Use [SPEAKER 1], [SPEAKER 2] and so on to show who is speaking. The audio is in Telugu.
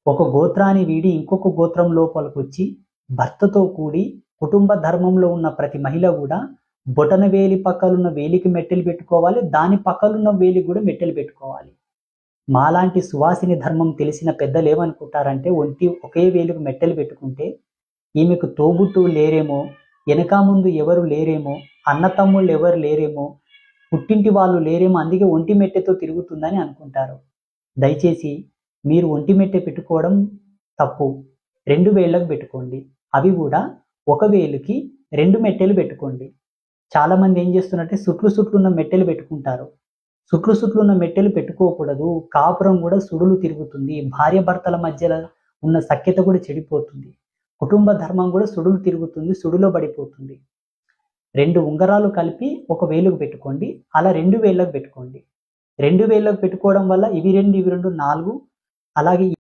[SPEAKER 1] ఒక గోత్రాన్ని వీడి ఇంకొక గోత్రం లోపలికొచ్చి భర్తతో కూడి కుటుంబ ధర్మంలో ఉన్న ప్రతి మహిళ కూడా బొటన వేలి పక్కలున్న వేలికి మెట్టెలు పెట్టుకోవాలి, దాని పక్కలున్న వేలికి కూడా మెట్టెలు పెట్టుకోవాలి. మాలాంటి సువాసిని ధర్మం తెలిసిన పెద్దలు ఏమనుకుంటారంటే ఒకే వేలుకు మెట్టెలు పెట్టుకుంటే ఈమెకు తోబుట్టువులు లేరేమో, వెనక ముందు ఎవరు లేరేమో, అన్న తమ్ముళ్ళు ఎవరు లేరేమో, పుట్టింటి వాళ్ళు లేరేమో, అందుకే ఒంటి మెట్టెతో తిరుగుతుందని అనుకుంటారు. దయచేసి మీరు ఒంటి మెట్టె పెట్టుకోవడం తప్పు. 2 వేళ్ళకు పెట్టుకోండి. అవి కూడా ఒక వేలుకి 2 మెట్టెలు పెట్టుకోండి. చాలా మంది ఏం చేస్తున్నారంటే సుట్లున్న మెట్టెలు పెట్టుకుంటారు. సుట్లున్న మెట్టెలు పెట్టుకోకూడదు. కాపురం కూడా సుడులు తిరుగుతుంది. భార్య భర్తల మధ్యలో ఉన్న సఖ్యత కూడా చెడిపోతుంది. కుటుంబ ధర్మం కూడా సుడులు తిరుగుతుంది, సుడులో పడిపోతుంది. 2 ఉంగరాలు కలిపి ఒక వేలుకు పెట్టుకోండి. అలా 2 వేళ్ళకు పెట్టుకోండి. 2 వేళ్ళకు పెట్టుకోవడం వల్ల ఇవి 2 4, అలాగే